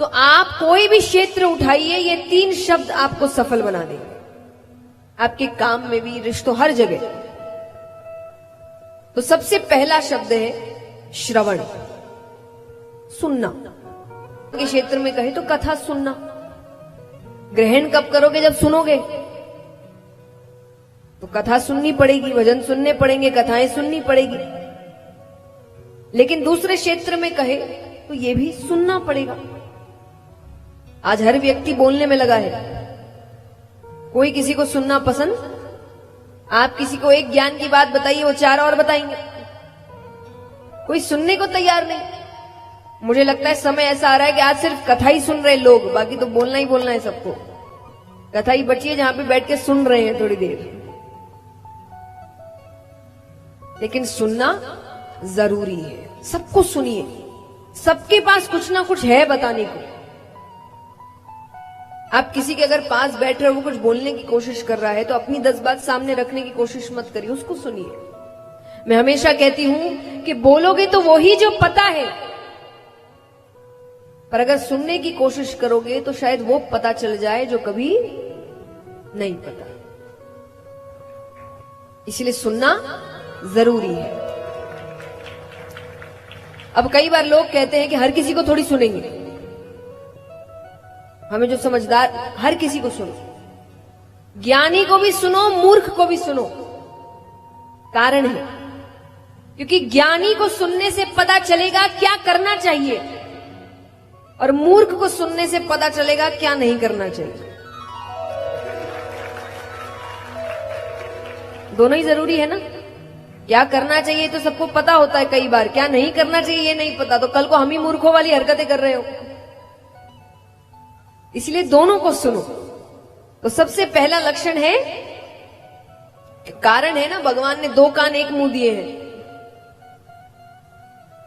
तो आप कोई भी क्षेत्र उठाइए, ये 3 शब्द आपको सफल बना देंगे, आपके काम में भी, रिश्तों, हर जगह। तो सबसे पहला शब्द है श्रवण, सुनना। के क्षेत्र में कहे तो कथा सुनना। ग्रहण कब करोगे? जब सुनोगे। तो कथा सुननी पड़ेगी, भजन सुनने पड़ेंगे, कथाएं सुननी पड़ेगी। लेकिन दूसरे क्षेत्र में कहे तो ये भी सुनना पड़ेगा। आज हर व्यक्ति बोलने में लगा है, कोई किसी को सुनना पसंद। आप किसी को एक ज्ञान की बात बताइए, वो 4 और बताएंगे। कोई सुनने को तैयार नहीं। मुझे लगता है समय ऐसा आ रहा है कि आज सिर्फ कथा ही सुन रहे लोग, बाकी तो बोलना ही बोलना है सबको। कथा ही बची है जहां पे बैठ के सुन रहे हैं थोड़ी देर। लेकिन सुनना जरूरी है। सबको सुनिए, सबके पास कुछ ना कुछ है बताने को। आप किसी के अगर पास बैठ रहे हो, वो कुछ बोलने की कोशिश कर रहा है, तो अपनी 10 बात सामने रखने की कोशिश मत करिए, उसको सुनिए। मैं हमेशा कहती हूं कि बोलोगे तो वो ही जो पता है, पर अगर सुनने की कोशिश करोगे तो शायद वो पता चल जाए जो कभी नहीं पता। इसलिए सुनना जरूरी है। अब कई बार लोग कहते हैं कि हर किसी को थोड़ी सुनेंगे, हमें जो समझदार, हर किसी को सुनो, ज्ञानी को भी सुनो, मूर्ख को भी सुनो। कारण है क्योंकि ज्ञानी को सुनने से पता चलेगा क्या करना चाहिए, और मूर्ख को सुनने से पता चलेगा क्या नहीं करना चाहिए। दोनों ही जरूरी है ना। क्या करना चाहिए तो सबको पता होता है, कई बार क्या नहीं करना चाहिए ये नहीं पता, तो कल को हम ही मूर्खों वाली हरकतें कर रहे हो। इसलिए दोनों को सुनो। तो सबसे पहला लक्षण है, कारण है ना, भगवान ने 2 कान 1 मुंह दिए हैं।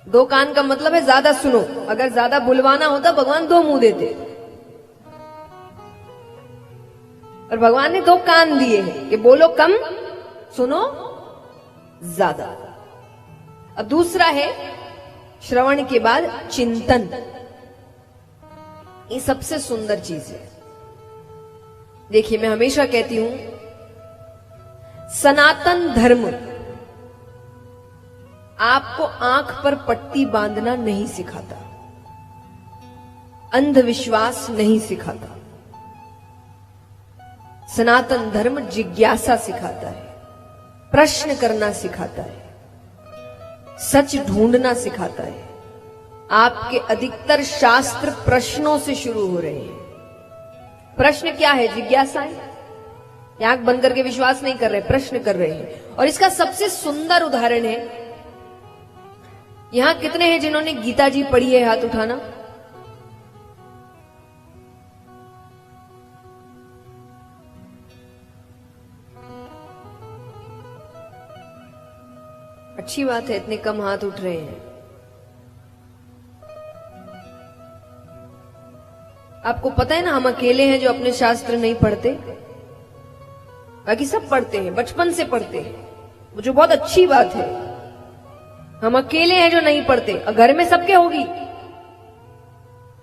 2 कान का मतलब है ज्यादा सुनो। अगर ज्यादा बुलवाना होता भगवान 2 मुंह देते, और भगवान ने 2 कान दिए हैं कि बोलो कम, सुनो ज्यादा। अब दूसरा है श्रवण के बाद चिंतन। ये सबसे सुंदर चीज है। देखिए, मैं हमेशा कहती हूं, सनातन धर्म आपको आंख पर पट्टी बांधना नहीं सिखाता, अंधविश्वास नहीं सिखाता। सनातन धर्म जिज्ञासा सिखाता है, प्रश्न करना सिखाता है, सच ढूंढना सिखाता है। आपके अधिकतर शास्त्र प्रश्नों से शुरू हो रहे हैं। प्रश्न क्या है? जिज्ञासा है। आंख बंद करके विश्वास नहीं कर रहे, प्रश्न कर रहे हैं। और इसका सबसे सुंदर उदाहरण है, यहां कितने हैं जिन्होंने गीता जी पढ़ी है? हाथ उठाना। अच्छी बात है, इतने कम हाथ उठ रहे हैं। आपको पता है ना, हम अकेले हैं जो अपने शास्त्र नहीं पढ़ते, बाकी सब पढ़ते हैं, बचपन से पढ़ते हैं, जो बहुत अच्छी बात है। हम अकेले हैं जो नहीं पढ़ते, और घर में सबके होगी।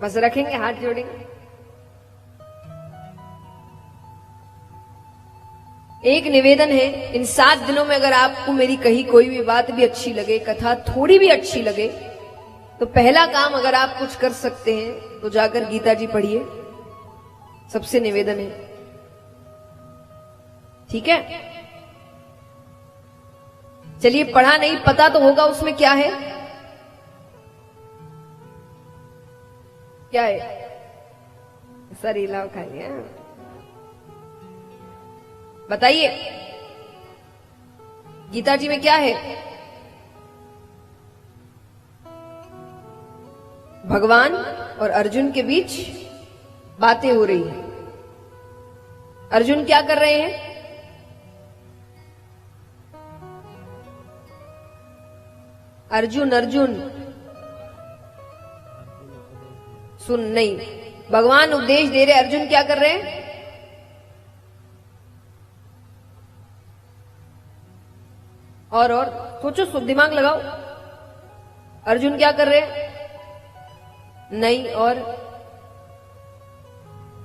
बस रखेंगे, हाथ जोड़ेंगे। एक निवेदन है, इन 7 दिनों में अगर आपको मेरी कही कोई भी बात भी अच्छी लगे, कथा थोड़ी भी अच्छी लगे, तो पहला काम अगर आप कुछ कर सकते हैं तो जाकर गीता जी पढ़िए। सबसे निवेदन है, ठीक है? चलिए, पढ़ा नहीं, पता तो होगा उसमें क्या है। क्या है? सरीला खा लिया, बताइए गीता जी में क्या है? भगवान और अर्जुन के बीच बातें हो रही हैं। अर्जुन क्या कर रहे हैं? अर्जुन सुन नहीं, भगवान उपदेश दे रहे, अर्जुन क्या कर रहे हैं? और सोचो, दिमाग लगाओ। अर्जुन क्या कर रहे हैं? नहीं, और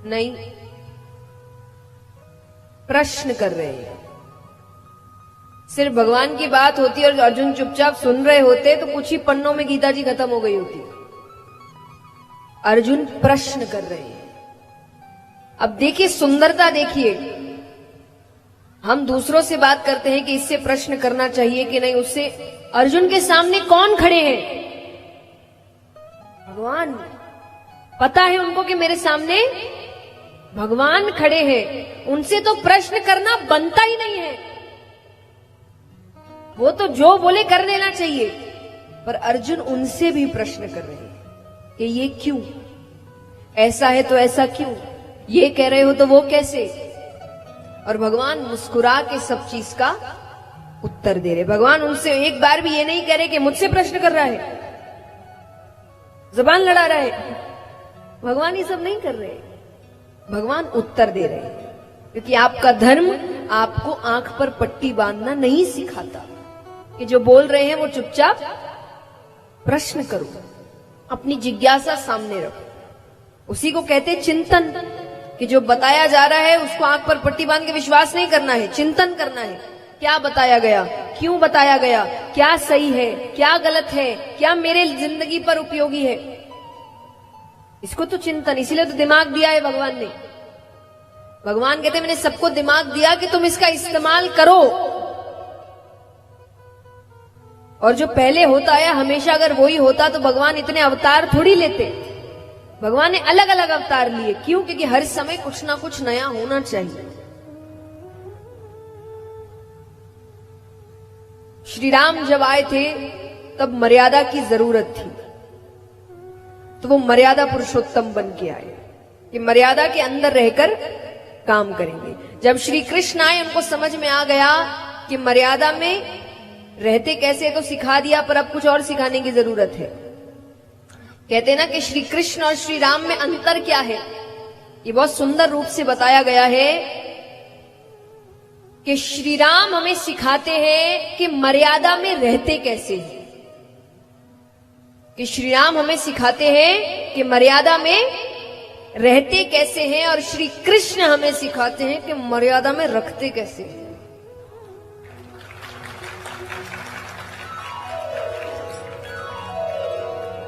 नहीं, प्रश्न कर रहे हैं। सिर्फ भगवान की बात होती और अर्जुन चुपचाप सुन रहे होते तो कुछ ही पन्नों में गीता जी खत्म हो गई होती। अर्जुन प्रश्न कर रहे हैं। अब देखिए सुंदरता, देखिए हम दूसरों से बात करते हैं कि इससे प्रश्न करना चाहिए कि नहीं, उससे अर्जुन के सामने कौन खड़े हैं? भगवान। पता है उनको कि मेरे सामने भगवान खड़े हैं, उनसे तो प्रश्न करना बनता ही नहीं है। वो तो जो बोले कर लेना चाहिए, पर अर्जुन उनसे भी प्रश्न कर रहे हैं कि ये क्यों, ऐसा है तो ऐसा क्यों, ये कह रहे हो तो वो कैसे। और भगवान मुस्कुरा के सब चीज का उत्तर दे रहे। भगवान उनसे एक बार भी ये नहीं कह रहे कि मुझसे प्रश्न कर रहा है, जबान लड़ा रहा है। भगवान ये सब नहीं कर रहे, भगवान उत्तर दे रहे हैं, क्योंकि आपका धर्म आपको आंख पर पट्टी बांधना नहीं सिखाता कि जो बोल रहे हैं वो चुपचाप प्रश्न करो, अपनी जिज्ञासा सामने रखो। उसी को कहते चिंतन, कि जो बताया जा रहा है उसको आंख पर पट्टी बांध के विश्वास नहीं करना है, चिंतन करना है। क्या बताया गया, क्यों बताया गया, क्या सही है, क्या गलत है, क्या मेरे जिंदगी पर उपयोगी है, इसको तो चिंतन। इसीलिए तो दिमाग दिया है भगवान ने। भगवान कहते मैंने सबको दिमाग दिया कि तुम इसका इस्तेमाल करो। और जो पहले होता है हमेशा अगर वही होता तो भगवान इतने अवतार थोड़ी लेते। भगवान ने अलग अलग अवतार लिए, क्यों? क्योंकि हर समय कुछ ना कुछ नया होना चाहिए। श्री राम जब आए थे तब मर्यादा की जरूरत थी, तो वो मर्यादा पुरुषोत्तम बन के आए कि मर्यादा के अंदर रहकर काम करेंगे। जब श्री कृष्ण आए उनको समझ में आ गया कि मर्यादा में रहते कैसे, तो सिखा दिया, पर अब कुछ और सिखाने की जरूरत है। कहते हैं ना कि श्री कृष्ण और श्री राम में अंतर क्या है, ये बहुत सुंदर रूप से बताया गया है कि श्री राम हमें सिखाते हैं कि मर्यादा में रहते कैसे हैं। कि श्री राम हमें सिखाते हैं कि मर्यादा में रहते कैसे हैं, और श्री कृष्ण हमें सिखाते हैं कि मर्यादा में रखते कैसे हैं।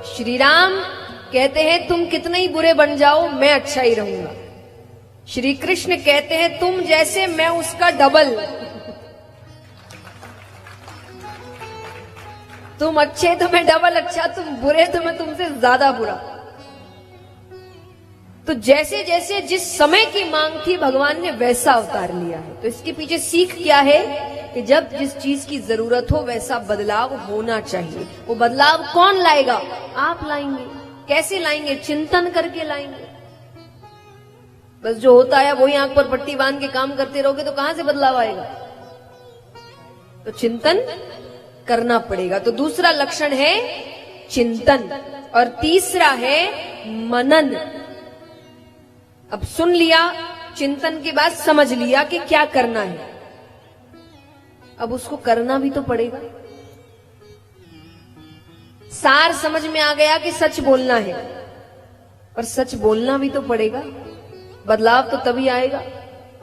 श्री राम कहते हैं तुम कितने ही बुरे बन जाओ मैं अच्छा ही रहूंगा। श्री कृष्ण कहते हैं तुम जैसे मैं उसका डबल। तुम अच्छे तो मैं डबल अच्छा, तुम बुरे तो मैं तुमसे ज्यादा बुरा। तो जैसे जैसे जिस समय की मांग थी भगवान ने वैसा अवतार लिया है। तो इसके पीछे सीख क्या है कि जब जिस चीज की जरूरत हो वैसा बदलाव होना चाहिए। वो बदलाव कौन लाएगा? आप लाएंगे। कैसे लाएंगे? चिंतन करके लाएंगे। बस जो होता है वही आंख पर पट्टी बांध के काम करते रहोगे तो कहां से बदलाव आएगा? तो चिंतन करना पड़ेगा। तो दूसरा लक्षण है चिंतन, और तीसरा है मनन। अब सुन लिया, चिंतन के बाद समझ लिया कि क्या करना है, अब उसको करना भी तो पड़ेगा। सार समझ में आ गया कि सच बोलना है, पर सच बोलना भी तो पड़ेगा, बदलाव तो तभी आएगा।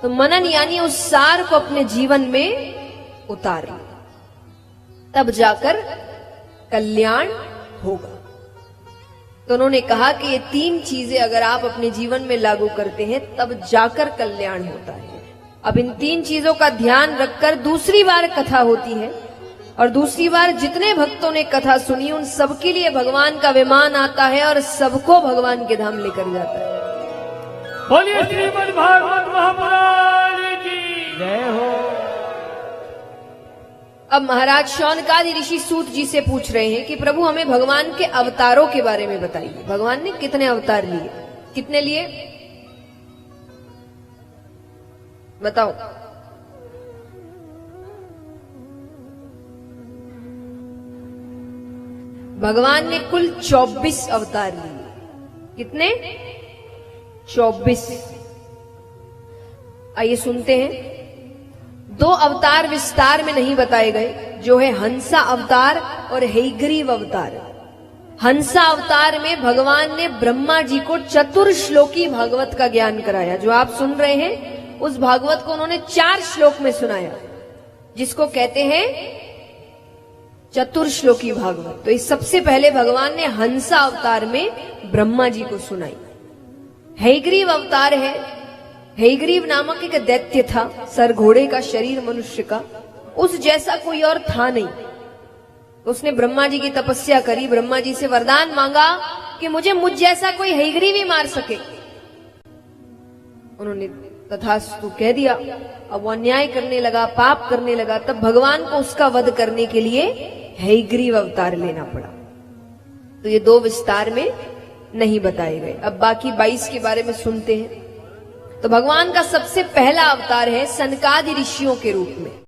तो मनन यानी उस सार को अपने जीवन में उतार, तब जाकर कल्याण होगा। तो उन्होंने कहा कि ये तीन चीजें अगर आप अपने जीवन में लागू करते हैं तब जाकर कल्याण होता है। अब इन तीन चीजों का ध्यान रखकर दूसरी बार कथा होती है, और दूसरी बार जितने भक्तों ने कथा सुनी उन सबके लिए भगवान का विमान आता है और सबको भगवान के धाम लेकर जाता है। बोलिए श्रीमद् भागवत महापुराण की जय हो। अब महाराज शौनकादि ऋषि सूत जी से पूछ रहे हैं कि प्रभु हमें भगवान के अवतारों के बारे में बताइए। भगवान ने कितने अवतार लिए, कितने लिए बताओ? भगवान ने कुल 24 अवतार लिए। कितने? 24। आइए सुनते हैं। 2 अवतार विस्तार में नहीं बताए गए, जो है हंसा अवतार और हैग्रीव अवतार। हंसा अवतार में भगवान ने ब्रह्मा जी को चतुर्श्लोकी भागवत का ज्ञान कराया। जो आप सुन रहे हैं उस भागवत को उन्होंने 4 श्लोक में सुनाया, जिसको कहते हैं चतुर्श्लोकी भागवत। तो इस सबसे पहले भगवान ने हंसा अवतार में ब्रह्मा जी को सुनाई। हयग्रीव अवतार है। हयग्रीव नामक एक दैत्य था, सर घोड़े का, शरीर मनुष्य का, उस जैसा कोई और था नहीं। उसने ब्रह्मा जी की तपस्या करी, ब्रह्मा जी से वरदान मांगा कि मुझे मुझ जैसा कोई हयग्रीव ही मार सके। उन्होंने तथास्तु कह दिया। अब वो अन्याय करने लगा, पाप करने लगा, तब भगवान को उसका वध करने के लिए हयग्रीव अवतार लेना पड़ा। तो ये 2 विस्तार में नहीं बताए गए। अब बाकी 22 के बारे में सुनते हैं। तो भगवान का सबसे पहला अवतार है सनकादि ऋषियों के रूप में।